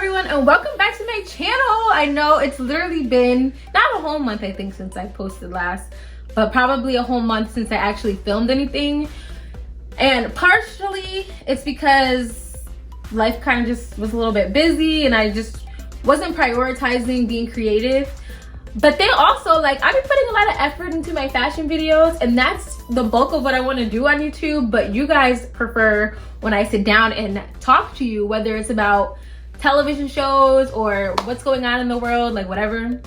everyone, and welcome back to my channel. I know it's literally been not a whole month, I think, since I posted last, but probably a whole month since I actually filmed anything. And partially it's because life kind of just was a little bit busy and I just wasn't prioritizing being creative. But then also, like, I've been putting a lot of effort into my fashion videos, and that's the bulk of what I want to do on YouTube. But you guys prefer when I sit down and talk to you, whether it's about television shows or what's going on in the world, like whatever.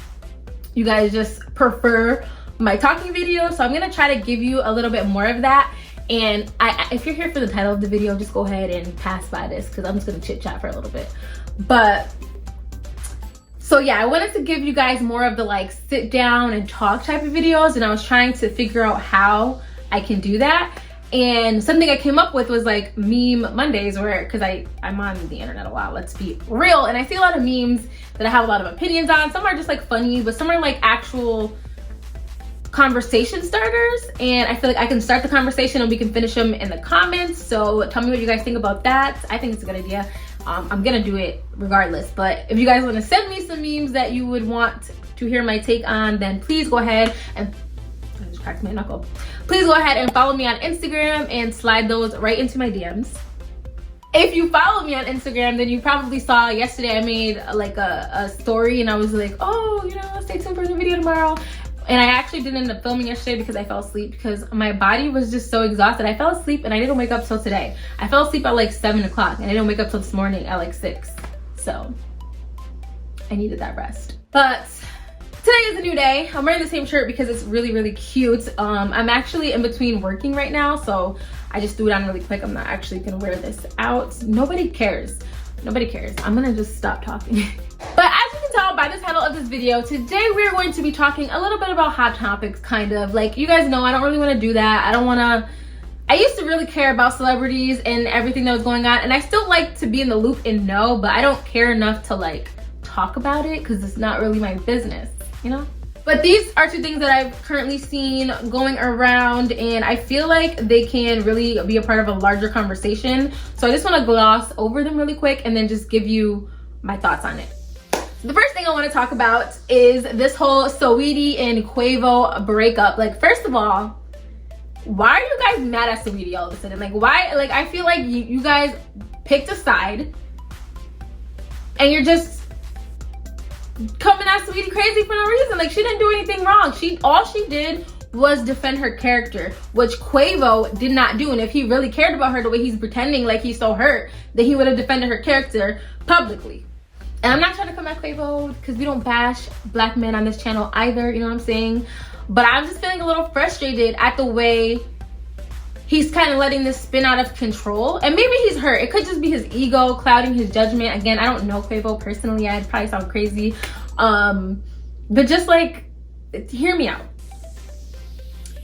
You guys just prefer my talking videos, so I'm gonna try to give you a little bit more of that. And if you're here for the title of the video, just go ahead and pass by this because I'm just gonna chit chat for a little bit. But so yeah, I wanted to give you guys more of the like sit down and talk type of videos, and I was trying to figure out how I can do that. And something I came up with was like meme Mondays, where because I'm on the internet a lot, let's be real, and I see a lot of memes that I have a lot of opinions on. Some are just like funny, but some are like actual conversation starters, and I feel like I can start the conversation and we can finish them in the comments. So tell me what you guys think about that. I think it's a good idea. I'm gonna do it regardless, but if you guys want to send me some memes that you would want to hear my take on, then please go ahead and I just cracked my knuckle. Please go ahead and follow me on Instagram and slide those right into my DMs. If you follow me on Instagram, then you probably saw yesterday I made like a story, and I was like, oh, you know, stay tuned for the video tomorrow. And I actually didn't end up filming yesterday because I fell asleep because my body was just so exhausted. I fell asleep and I didn't wake up till today. I fell asleep at like 7 o'clock and I didn't wake up till this morning at like 6. So I needed that rest. But today is a new day. I'm wearing the same shirt because it's really, really cute. I'm actually in between working right now, so I just threw it on really quick. I'm not actually gonna wear this out. Nobody cares. Nobody cares. I'm gonna just stop talking. But as you can tell by the title of this video, today we're going to be talking a little bit about hot topics, kind of. Like, you guys know I don't really want to do that. I used to really care about celebrities and everything that was going on, and I still like to be in the loop and know, but I don't care enough to like talk about it because it's not really my business, you know? But these are two things that I've currently seen going around, and I feel like they can really be a part of a larger conversation. So I just want to gloss over them really quick and then just give you my thoughts on it. The first thing I want to talk about is this whole Saweetie and Quavo breakup. Like, first of all, why are you guys mad at Saweetie all of a sudden? Like, why? Like, I feel like you guys picked a side and you're just coming at Saweetie crazy for no reason. Like, she didn't do anything wrong. All she did was defend her character, which Quavo did not do. And if he really cared about her the way he's pretending like he's so hurt, then he would have defended her character publicly. And I'm not trying to come at Quavo because we don't bash black men on this channel either, you know what I'm saying? But I'm just feeling a little frustrated at the way he's kind of letting this spin out of control. And maybe he's hurt. It could just be his ego clouding his judgment. Again, I don't know Quavo personally. I'd probably sound crazy. But just like, hear me out.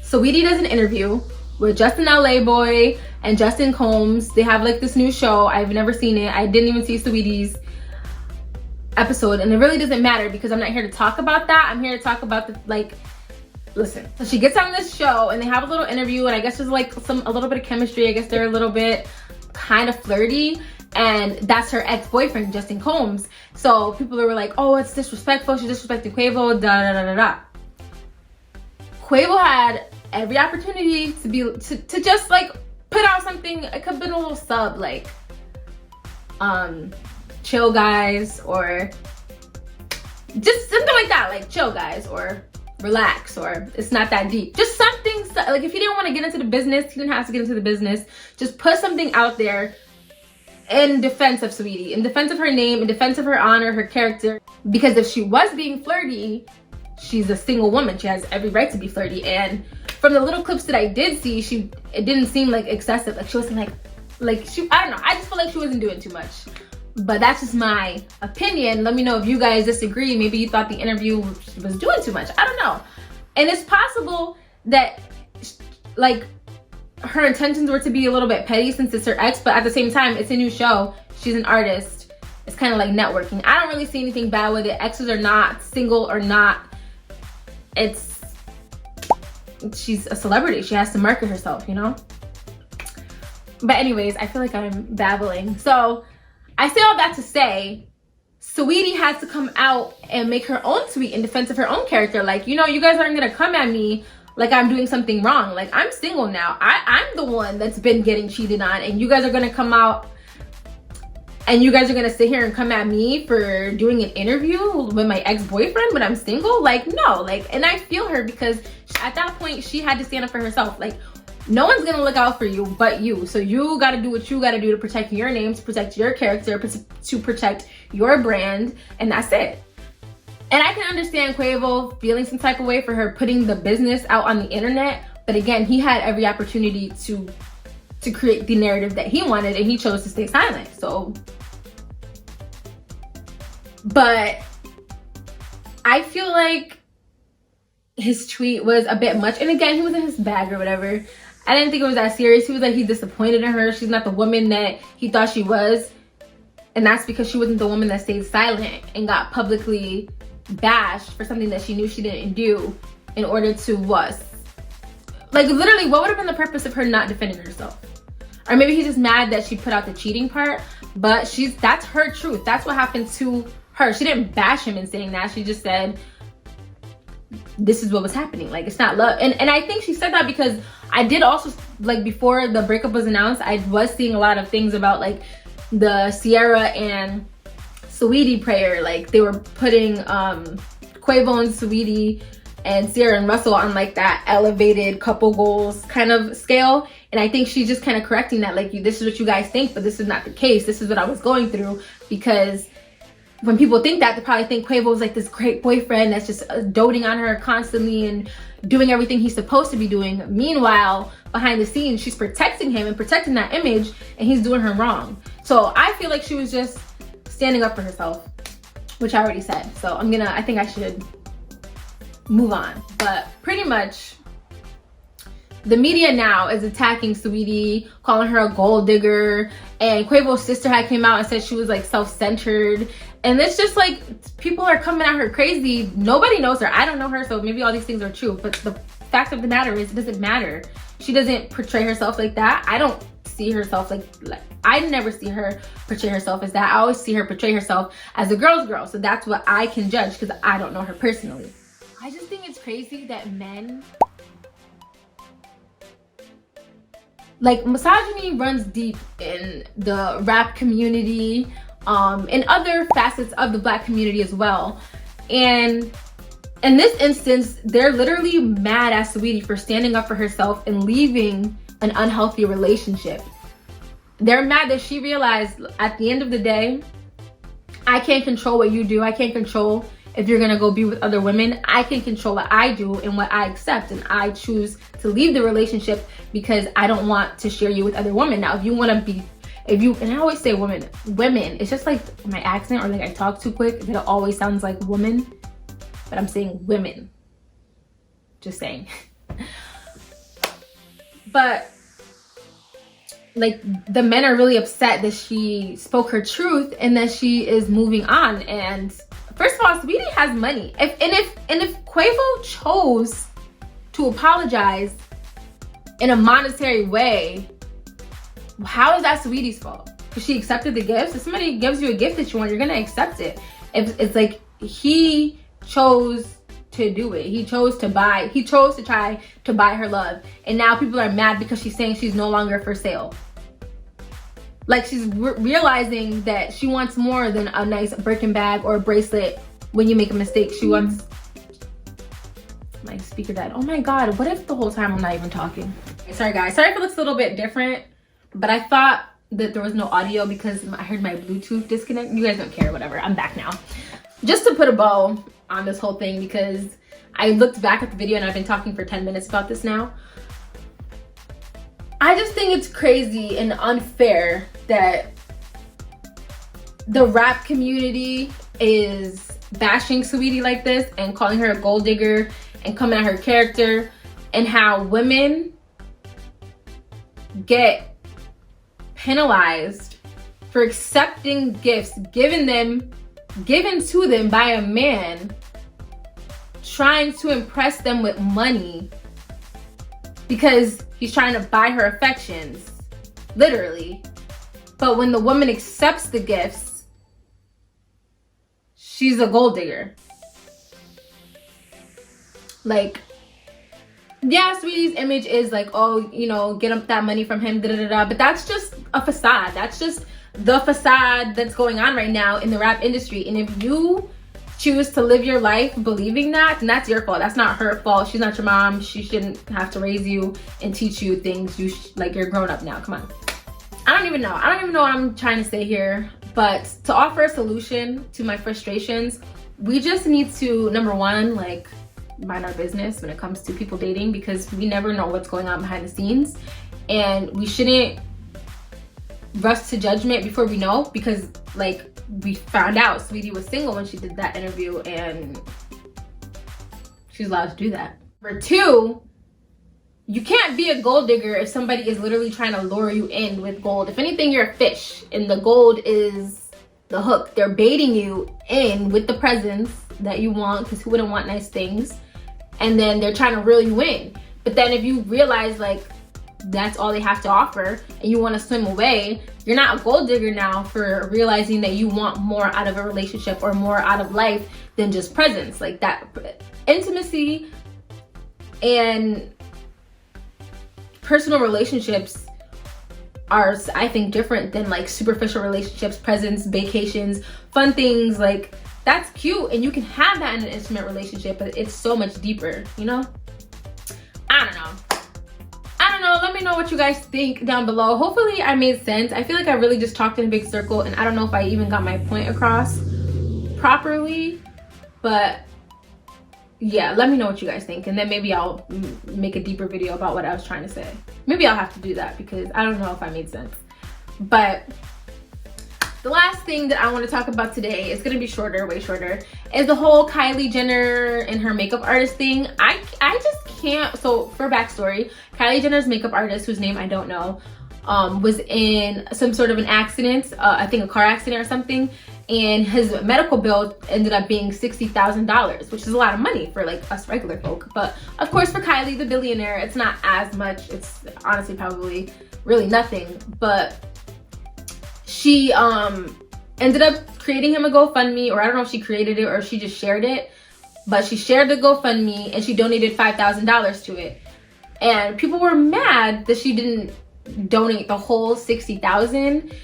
Saweetie does an interview with Justin LA Boy and Justin Combs. They have like this new show. I've never seen it. I didn't even see Saweetie's episode, and it really doesn't matter because I'm not here to talk about that. I'm here to talk about the, like, listen. So she gets on this show and they have a little interview, and I guess there's like a little bit of chemistry. I guess they're a little bit kind of flirty, and that's her ex-boyfriend, Justin Combs. So people were like, oh, it's disrespectful. She's disrespecting Quavo, da da da da da. Quavo had every opportunity to just like put out something. It could have been a little sub, like, chill guys, or just something like that, like chill guys, or relax, or it's not that deep. Just something like, if he didn't want to get into the business, he didn't have to get into the business. Just put something out there in defense of Saweetie, in defense of her name, in defense of her honor, her character. Because if she was being flirty, she's a single woman. She has every right to be flirty. And from the little clips that I did see, it didn't seem like excessive. Like, she wasn't like she, I don't know. I just feel like she wasn't doing too much. But that's just my opinion. Let me know if you guys disagree. Maybe you thought the interview was doing too much. I don't know. And it's possible that like her intentions were to be a little bit petty since it's her ex, but at the same time, it's a new show. She's an artist. It's kind of like networking. I don't really see anything bad with it. Exes or not, single or not, she's a celebrity. She has to market herself, you know? But anyways, I feel like I'm babbling. So I say all that to say Saweetie has to come out and make her own tweet in defense of her own character. Like, you know, you guys aren't gonna come at me like I'm doing something wrong. Like, I'm single now. I'm the one that's been getting cheated on, and you guys are gonna come out and you guys are gonna sit here and come at me for doing an interview with my ex-boyfriend when I'm single? Like, no. Like, and I feel her, because at that point she had to stand up for herself. Like, no one's gonna look out for you but you. So you gotta do what you gotta do to protect your name, to protect your character, to protect your brand, and that's it. And I can understand Quavo feeling some type of way for her putting the business out on the internet, but again, he had every opportunity to create the narrative that he wanted, and he chose to stay silent. So, but I feel like his tweet was a bit much, and again, he was in his bag or whatever. I didn't think it was that serious. He was like, he's disappointed in her. She's not the woman that he thought she was, and that's because she wasn't the woman that stayed silent and got publicly bashed for something that she knew she didn't do in order to what? Like, literally, what would have been the purpose of her not defending herself? Or maybe he's just mad that she put out the cheating part, but that's her truth. That's what happened to her. She didn't bash him in saying that. She just said, this is what was happening. Like, it's not love. And I think she said that because I did also, like, before the breakup was announced, I was seeing a lot of things about, like, the Sierra and Saweetie prayer. Like, they were putting Quavo and Saweetie and Sierra and Russell on, like, that elevated couple goals kind of scale. And I think she's just kind of correcting that, like, this is what you guys think, but this is not the case. This is what I was going through. Because when people think that, they probably think Quavo's like this great boyfriend that's just doting on her constantly and doing everything he's supposed to be doing. Meanwhile, behind the scenes, she's protecting him and protecting that image, and he's doing her wrong. So I feel like she was just standing up for herself, which I already said. So I think I should move on. But pretty much, the media now is attacking Saweetie, calling her a gold digger, and Quavo's sister had came out and said she was like self-centered. And it's just like, people are coming at her crazy. Nobody knows her. I don't know her, so maybe all these things are true. But the fact of the matter is, it doesn't matter. She doesn't portray herself like that. I don't see herself like I never see her portray herself as that. I always see her portray herself as a girl's girl. So that's what I can judge, because I don't know her personally. I just think it's crazy that men, like, misogyny runs deep in the rap community, in other facets of the Black community as well. And in this instance, they're literally mad at Saweetie for standing up for herself and leaving an unhealthy relationship. They're mad that she realized at the end of the day, I can't control what you do. I can't control if you're gonna go be with other women. I can control what I do and what I accept, and I choose to leave the relationship because I don't want to share you with other women. Now, if you want to be, and I always say women, it's just like my accent, or like I talk too quick, that it always sounds like woman, but I'm saying women, just saying. But like, the men are really upset that she spoke her truth and that she is moving on. And first of all, Saweetie has money. If Quavo chose to apologize in a monetary way, how is that Saweetie's fault? Because she accepted the gifts. If somebody gives you a gift that you want, you're gonna accept it. If it's like, he chose to do it. He chose to try to buy her love. And now people are mad because she's saying she's no longer for sale. Like, she's realizing that she wants more than a nice Birkin bag or a bracelet when you make a mistake. She wants... My speaker died. Oh my God, what if the whole time I'm not even talking? Sorry guys, sorry if it looks a little bit different, but I thought that there was no audio because I heard my Bluetooth disconnect. You guys don't care, whatever. I'm back now. Just to put a bow on this whole thing, because I looked back at the video and I've been talking for 10 minutes about this now. I just think it's crazy and unfair that the rap community is bashing Saweetie like this and calling her a gold digger and coming at her character, and how women get penalized for accepting gifts given to them by a man trying to impress them with money because he's trying to buy her affections, literally. But when the woman accepts the gifts, she's a gold digger. Like, yeah, Saweetie's image is like, oh, you know, get up that money from him, but that's just a facade. That's just the facade that's going on right now in the rap industry. And if you choose to live your life believing that, then that's your fault. That's not her fault. She's not your mom. She shouldn't have to raise you and teach you things. Like, you're grown up now. Come on. I don't even know what I'm trying to say here. But to offer a solution to my frustrations, we just need to, number one, like, mind our business when it comes to people dating, because we never know what's going on behind the scenes, and we shouldn't rush to judgment before we know, because like we found out Saweetie was single when she did that interview, and she's allowed to do that. Number two, you can't be a gold digger if somebody is literally trying to lure you in with gold. If anything, you're a fish and the gold is the hook. They're baiting you in with the presents that you want, because who wouldn't want nice things? And then they're trying to reel you in. But then if you realize like that's all they have to offer and you want to swim away, you're not a gold digger now for realizing that you want more out of a relationship or more out of life than just presents. Like, that intimacy and personal relationships are, I think, different than like superficial relationships, presents, vacations, fun things. Like, that's cute and you can have that in an intimate relationship, but it's so much deeper, you know? I don't know. Let me know what you guys think down below. Hopefully I made sense. I feel like I really just talked in a big circle, and I don't know if I even got my point across properly, but yeah, let me know what you guys think, and then maybe I'll make a deeper video about what I was trying to say. Maybe I'll have to do that because I don't know if I made sense. But the last thing that I want to talk about today is going to be shorter, way shorter, is the whole Kylie Jenner and her makeup artist thing. I just can't. So for backstory, Kylie Jenner's makeup artist, whose name I don't know, was in some sort of an accident, I think a car accident or something, and his medical bill ended up being $60,000, which is a lot of money for like us regular folk. But of course for Kylie the billionaire, it's not as much. It's honestly probably really nothing. But she ended up creating him a GoFundMe, or I don't know if she created it or she just shared it, but she shared the GoFundMe and she donated $5,000 to it. And people were mad that she didn't donate the whole $60,000,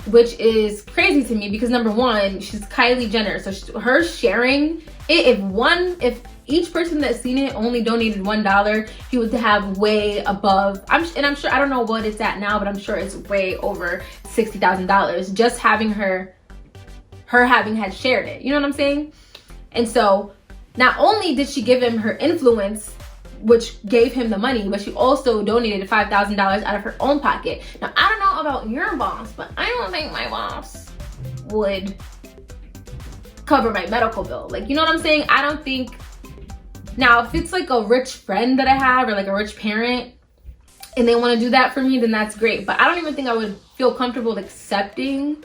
which is crazy to me because number one, she's Kylie Jenner, so her sharing it, if each person that's seen it only donated $1, he would have way above, I'm sure, I don't know what it's at now, but I'm sure it's way over $60,000 just having her having had shared it, you know what I'm saying? And so not only did she give him her influence, which gave him the money, but she also donated $5,000 out of her own pocket. Now, I don't know about your boss, but I don't think my boss would cover my medical bill. Like, you know what I'm saying? I don't think. Now, if it's like a rich friend that I have or like a rich parent and they want to do that for me, then that's great. But I don't even think I would feel comfortable accepting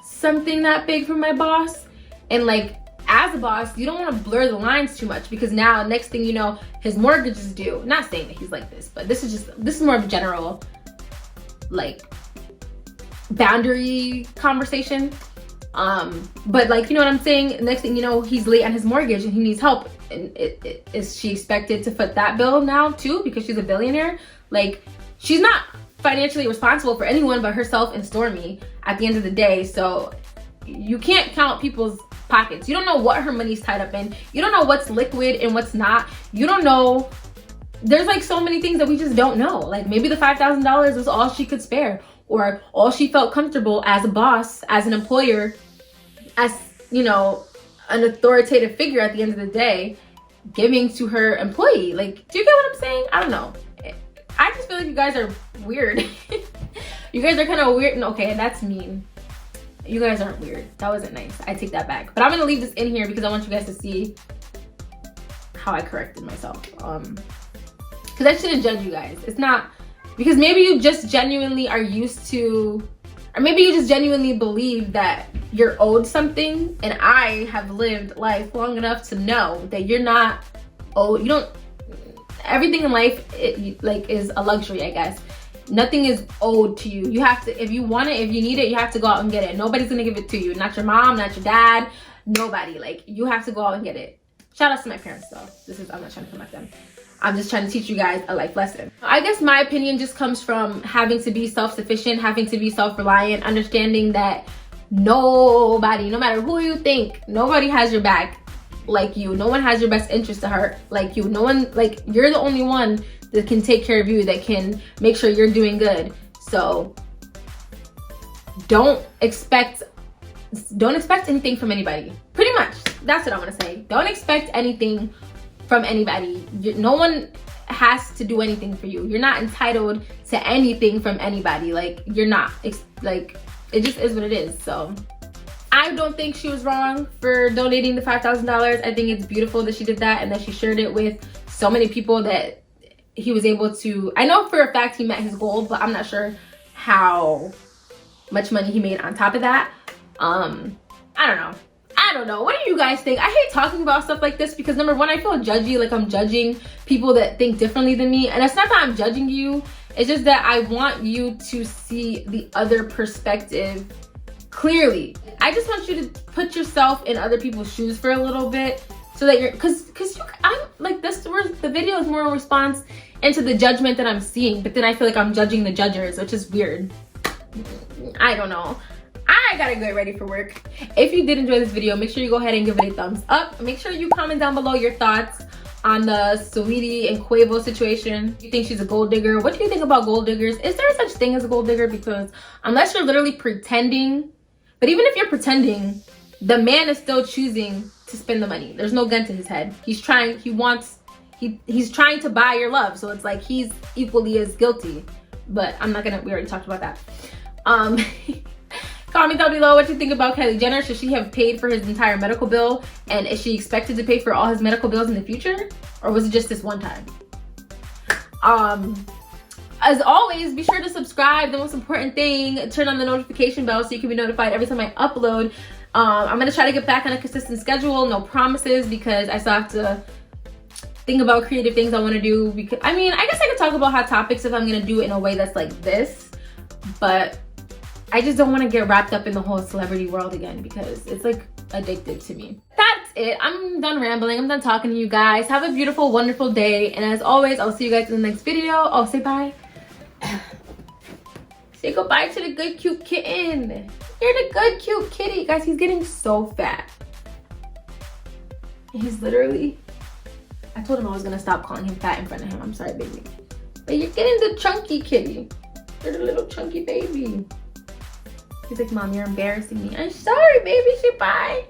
something that big from my boss. And like, as a boss, you don't want to blur the lines too much, because now next thing you know, his mortgage is due. Not saying that he's like this, but this is more of a general like boundary conversation. But like, you know what I'm saying? Next thing you know, he's late on his mortgage and he needs help. And is she expected to foot that bill now too because she's a billionaire? Like, she's not financially responsible for anyone but herself and Stormy at the end of the day. So you can't count people's pockets. You don't know what her money's tied up in. You don't know what's liquid and what's not. You don't know. There's like so many things that we just don't know. Like, maybe the $5,000 was all she could spare, or all she felt comfortable as a boss, as an employer, as, you know, an authoritative figure at the end of the day, giving to her employee. Like, do you get what I'm saying? I don't know. I just feel like you guys are weird. You guys are kind of weird. Okay, that's mean. You guys aren't weird. That wasn't nice. I take that back. But I'm gonna leave this in here because I want you guys to see how I corrected myself. Because I shouldn't judge you guys. It's not, because maybe you just genuinely are used to, or maybe you just genuinely believe that you're owed something. And I have lived life long enough to know that you're not owed. You don't. Everything in life, like, is a luxury, I guess. Nothing is owed to you. You have to, if you want it, if you need it, you have to go out and get it. Nobody's gonna give it to you. Not your mom, not your dad, nobody. Like, you have to go out and get it. Shout out to my parents though. I'm not trying to come at them. I'm just trying to teach you guys a life lesson. I guess my opinion just comes from having to be self-sufficient, having to be self-reliant, understanding that nobody, no matter who you think, nobody has your back like you. No one has your best interest at heart like you. No one, like, you're the only one that can take care of you, that can make sure you're doing good. So don't expect anything from anybody. Pretty much, that's what I'm gonna say. Don't expect anything from anybody. No one has to do anything for you. You're not entitled to anything from anybody. Like, you're not. Like, it just is what it is. So I don't think she was wrong for donating the $5,000. I think it's beautiful that she did that and that she shared it with so many people that he was able to. I know for a fact he met his goal, but I'm not sure how much money he made on top of that. I don't know. What do you guys think? I hate talking about stuff like this because, number one, I feel judgy, like I'm judging people that think differently than me. And it's not that I'm judging you. It's just that I want you to see the other perspective clearly. I just want you to put yourself in other people's shoes for a little bit, so that you're, I'm like, the video is more a response into the judgment that I'm seeing, but then I feel like I'm judging the judgers, which is weird. I don't know. I gotta get ready for work. If you did enjoy this video, make sure you go ahead and give it a thumbs up. Make sure you comment down below your thoughts on the Saweetie and Quavo situation. Do you think she's a gold digger? What do you think about gold diggers? Is there such thing as a gold digger? Because unless you're literally pretending, but even if you're pretending, the man is still choosing to spend the money. There's no gun to his head. He's trying to buy your love. So it's like he's equally as guilty. But we already talked about that. Comment down below what you think about Kylie Jenner. Should she have paid for his entire medical bill? And is she expected to pay for all his medical bills in the future? Or was it just this one time? As always, be sure to subscribe. The most important thing, turn on the notification bell so you can be notified every time I upload. I'm going to try to get back on a consistent schedule. No promises, because I still have to think about creative things I want to do. Because I guess I could talk about hot topics if I'm going to do it in a way that's like this. But I just don't want to get wrapped up in the whole celebrity world again because it's like addictive to me. That's it. I'm done rambling. I'm done talking to you guys. Have a beautiful, wonderful day. And as always, I'll see you guys in the next video. Oh, say bye. Say goodbye to the good, cute kitten. You're the good, cute kitty. Guys, he's getting so fat. He's literally... I told him I was going to stop calling him fat in front of him. I'm sorry, baby. But you're getting the chunky kitty. You're the little chunky baby. He's like, Mom, you're embarrassing me. I'm sorry, baby. Say bye.